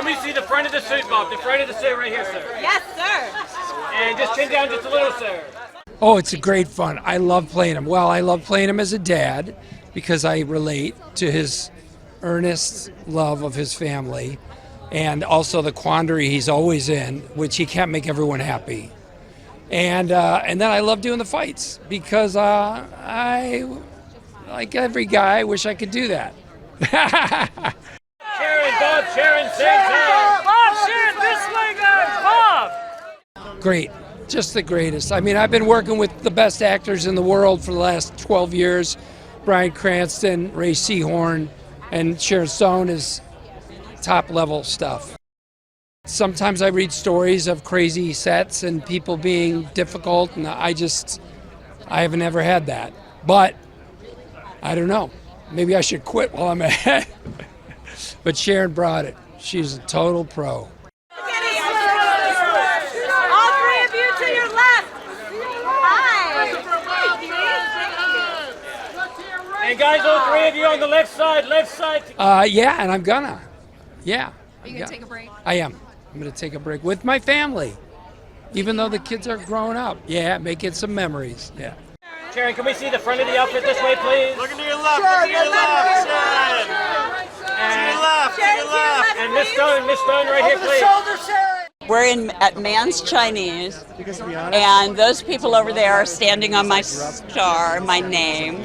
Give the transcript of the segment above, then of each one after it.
can we see the front of the suit, Bob? The front of the suit right here, sir. Yes, sir. And just chin down just a little, sir. Oh, it's a great fun. I love playing him. Well, I love playing him as a dad because I relate to his earnest love of his family and also the quandary he's always in, which he can't make everyone happy. And then I love doing the fights because I, like every guy, wish I could do that. Sharon, Bob, Sharon, same time. Bob, Sharon, this way, guys, Bob! Great, just the greatest. I mean, I've been working with the best actors in the world for the last 12 years. Bryan Cranston, Ray Seahorn, and Sharon Stone is top level stuff. Sometimes I read stories of crazy sets and people being difficult, and I haven't ever had that. But I don't know. Maybe I should quit while I'm ahead. But Sharon brought it. She's a total pro. All three of you to your left. Hi. And guys, all three of you on the left side, Yeah, and I'm gonna. Yeah. Are you going to take a break? I am. I'm going to take a break with my family, even though the kids are growing up. Yeah, making some memories. Yeah. Sharon, can we see the front of the outfit this way, please? Look to your left, look to your left, Sharon! To your left, to your left! And Miss Stone right here, please. We're at Man's Chinese, and those people over there are standing on my star, my name,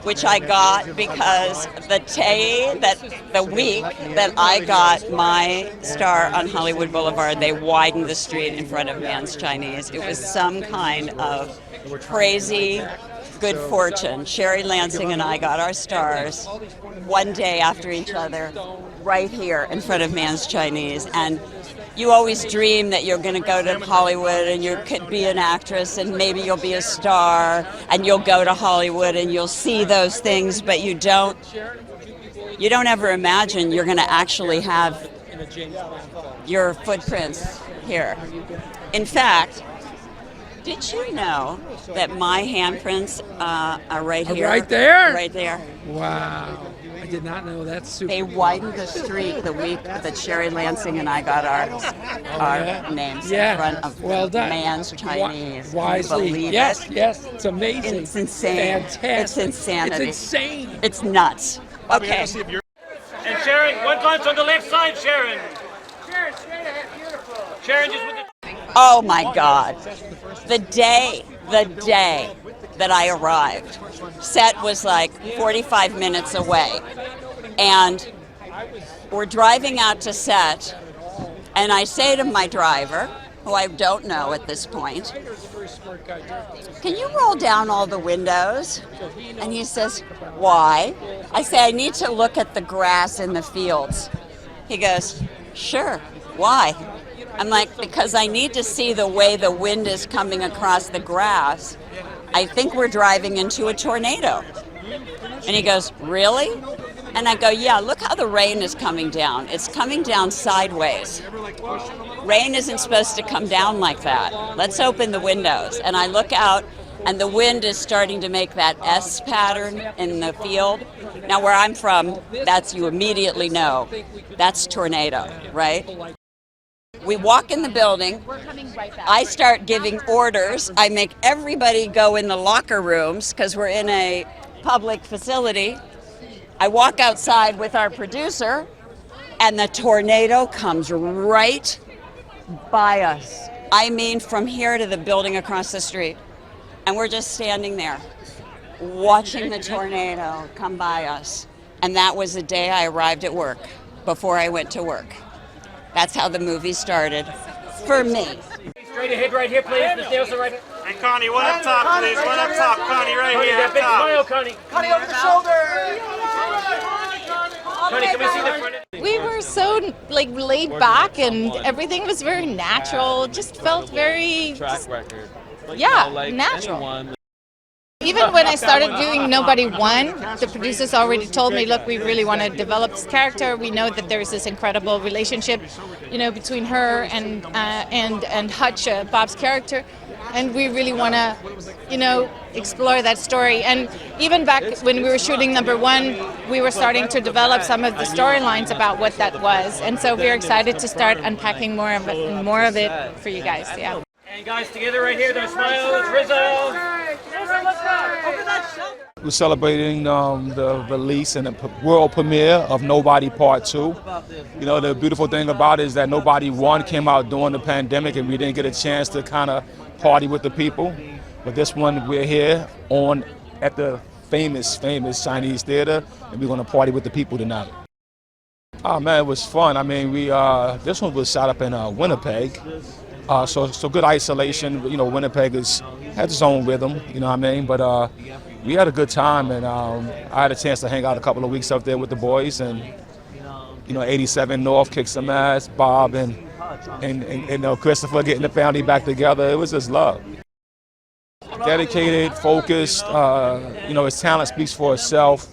which I got because the week that I got my star on Hollywood Boulevard, they widened the street in front of Man's Chinese. It was some kind of crazy good fortune. Sherry Lansing and I got our stars one day after each other right here in front of Man's Chinese. And you always dream that you're going to go to Hollywood and you could be an actress and maybe you'll be a star and you'll go to Hollywood and you'll see those things, but you don't ever imagine you're going to actually have your footprints here. In fact, did you know that my handprints are right here? Right there? Right there. Wow. I did not know. That's super. They widened the street the week that Sherry Lansing and I got our names in front of Man's Chinese. Wisely. Yes, yes. It's amazing. It's insane. Fantastic. It's insanity. It's insane. It's nuts. Okay. And Sharon, one glance on the left side, Sharon. Sharon, straight ahead, beautiful. Sharon, just with the... Oh my God. The day that I arrived, set was like 45 minutes away. And we're driving out to set, and I say to my driver, who I don't know at this point, can you roll down all the windows? And he says, why? I say, I need to look at the grass in the fields. He goes, sure, why? I'm like, because I need to see the way the wind is coming across the grass. I think we're driving into a tornado. And he goes, really? And I go, yeah, look how the rain is coming down. It's coming down sideways. Rain isn't supposed to come down like that. Let's open the windows. And I look out, and the wind is starting to make that S pattern in the field. Now, where I'm from, you immediately know, that's tornado, right? We walk in the building, I start giving orders, I make everybody go in the locker rooms because we're in a public facility. I walk outside with our producer and the tornado comes right by us. I mean from here to the building across the street. And we're just standing there watching the tornado come by us. And that was the day I arrived at work, before I went to work. That's how the movie started, for me. Straight ahead right here, please. Miss Nielsen right here. And Connie, one up top, please. One up top. Connie, right Connie, here. that big top. smile, Connie. Connie, over the shoulder! Connie, can we see the front? We were so laid back and everything was very natural. It just felt very natural. Even when I started doing Nobody Won, the producers already told me, look, we really want to develop this character. We know that there's this incredible relationship, between her and Hutch, Bob's character. and we really want to, explore that story. And even back when we were shooting number 1, we were starting to develop some of the storylines about what that was, and so we're excited to start unpacking more of it for you guys. Yeah. And guys, together right here, their smiles, RZA. We're celebrating the release and the world premiere of Nobody Part 2. The beautiful thing about it is that Nobody 1 came out during the pandemic and we didn't get a chance to kind of party with the people. But this one, we're here at the famous Chinese Theatre, and we're going to party with the people tonight. Oh man, it was fun. I mean, this one was shot up in Winnipeg. So good isolation. Winnipeg has its own rhythm, you know what I mean? But we had a good time, and I had a chance to hang out a couple of weeks up there with the boys, and 87 North kicked some ass. Bob and Christopher getting the family back together. It was just love. Dedicated, focused. His talent speaks for itself,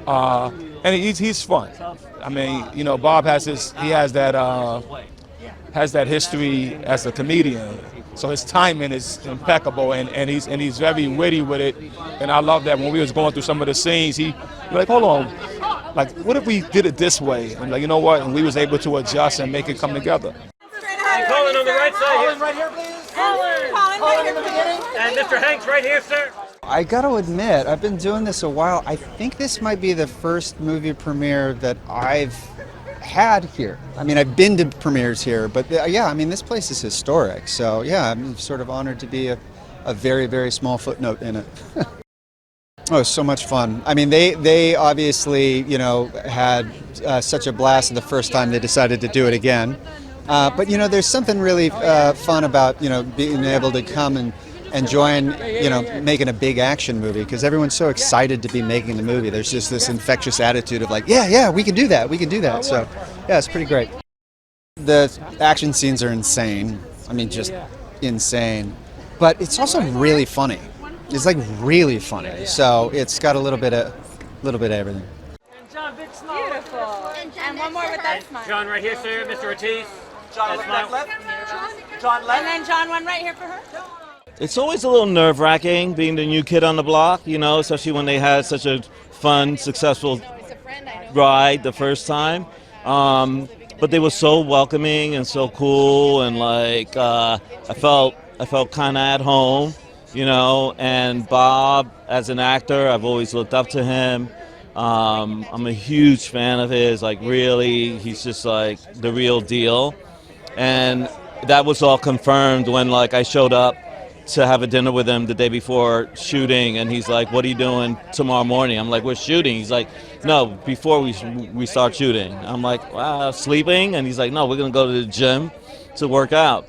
and he's fun. I mean, Bob has that history as a comedian, so his timing is impeccable, and he's very witty with it. And I love that when we was going through some of the scenes, he was like, hold on, like what if we did it this way? And like, you know what? And we was able to adjust and make it come together. And Colin on the right side here. Colin right here, please. Colin right here, please. And Mr. Hanks right here, sir. I got to admit, I've been doing this a while. I think this might be the first movie premiere that I've had here. I mean, I've been to premieres here, but this place is historic. So yeah, I'm sort of honored to be a very, very small footnote in it. Oh, it was so much fun. I mean, they obviously, had such a blast the first time they decided to do it again. But there's something really fun about, being able to come and join, making a big action movie, because everyone's so excited to be making the movie. There's just this infectious attitude of like, yeah, we can do that. So, yeah, it's pretty great. The action scenes are insane. I mean, just insane. But it's also really funny. It's like really funny. So it's got a little bit of everything. Beautiful. And one more with that smile. John right here, sir. Mr. Ortiz. John left. John left. And then John, one right here for her. It's always a little nerve-wracking being the new kid on the block, especially when they had such a fun, successful ride the first time. But they were so welcoming and so cool, and like I felt kind of at home, And Bob, as an actor, I've always looked up to him. I'm a huge fan of his. Like really, he's just like the real deal. And that was all confirmed when I showed up to have a dinner with him the day before shooting, and he's like, what are you doing tomorrow morning? I'm like, we're shooting. He's like, no, before we start shooting. I'm like, wow, sleeping? And he's like, no, we're going to go to the gym to work out.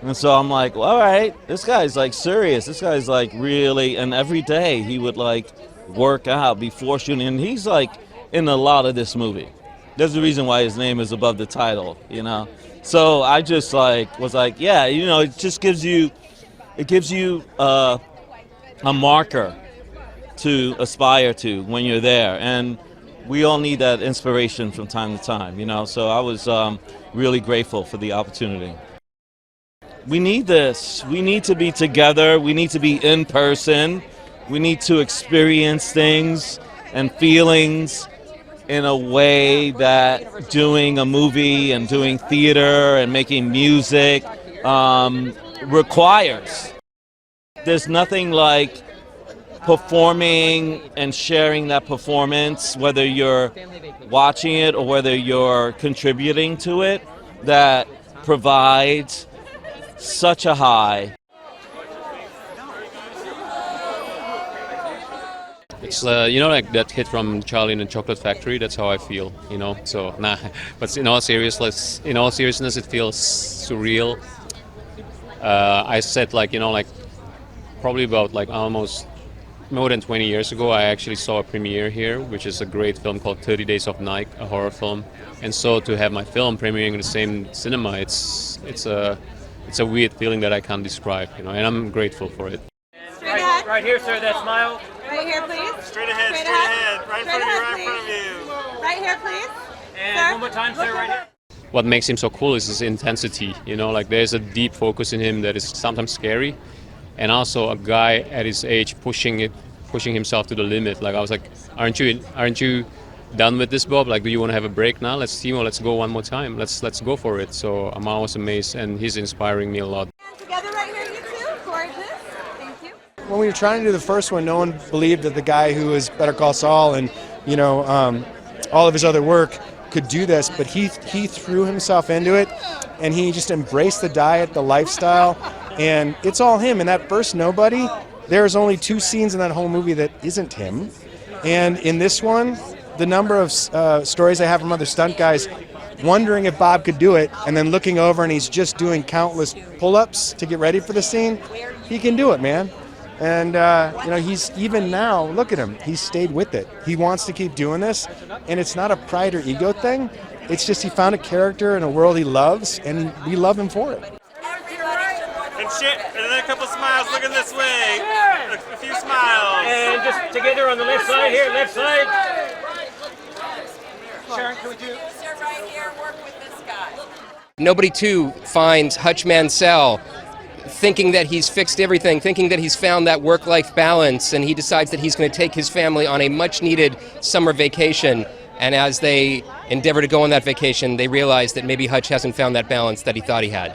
And so I'm like, well, all right, this guy's serious. This guy's really, and every day he would work out before shooting, and he's in a lot of this movie. There's a reason why his name is above the title, So I just was yeah, it just gives you a marker to aspire to when you're there, and we all need that inspiration from time to time, So I was really grateful for the opportunity. We need this. We need to be together. We need to be in person. We need to experience things and feelings in a way that doing a movie and doing theater and making music requires. There's nothing like performing and sharing that performance, whether you're watching it or whether you're contributing to it, that provides such a high. It's that hit from Charlie and the Chocolate Factory. That's how I feel, So but in all seriousness, it feels surreal. I said probably about almost more than 20 years ago, I actually saw a premiere here, which is a great film called 30 Days of Night, a horror film. And so to have my film premiering in the same cinema, it's a weird feeling that I can't describe, And I'm grateful for it. Right here, sir. That smile. Right here, please. Straight ahead. Right in front of you. Right here, please. And Sir? one more time, sir. Right here. What makes him so cool is his intensity, There's a deep focus in him that is sometimes scary, and also a guy at his age pushing himself to the limit. Like I was like, aren't you done with this, Bob? Like, do you want to have a break now? Let's go one more time. Let's go for it. So I'm always amazed, and he's inspiring me a lot. Together right here, you two. Gorgeous. Thank you. When we were trying to do the first one, no one believed that the guy who was Better Call Saul and all of his other work could do this, but he threw himself into it, and he just embraced the diet, the lifestyle, and it's all him. And that first Nobody, there's only 2 scenes in that whole movie that isn't him, and in this one, the number of stories I have from other stunt guys wondering if Bob could do it, and then looking over and he's just doing countless pull-ups to get ready for the scene. He can do it, man. And he's even now, look at him, he's stayed with it. He wants to keep doing this, and it's not a pride or ego thing. It's just he found a character in a world he loves, and we love him for it. And then a couple smiles looking this way. A few smiles. And just together on the left side here, left side. Sharon, can we do? Right here, work with this guy. Nobody, too, finds Hutch Mansell thinking that he's fixed everything, thinking that he's found that work-life balance, and he decides that he's going to take his family on a much-needed summer vacation. And as they endeavor to go on that vacation, they realize that maybe Hutch hasn't found that balance that he thought he had.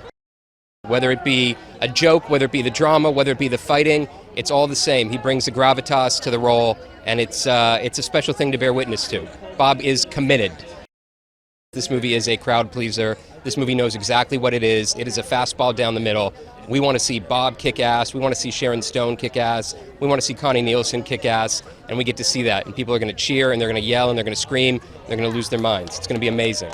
Whether it be a joke, whether it be the drama, whether it be the fighting, it's all the same. He brings the gravitas to the role, and it's a special thing to bear witness to. Bob is committed. This movie is a crowd pleaser. This movie knows exactly what it is. It is a fastball down the middle. We want to see Bob kick ass. We want to see Sharon Stone kick ass. We want to see Connie Nielsen kick ass. And we get to see that. And people are going to cheer, and they're going to yell, and they're going to scream. They're going to lose their minds. It's going to be amazing.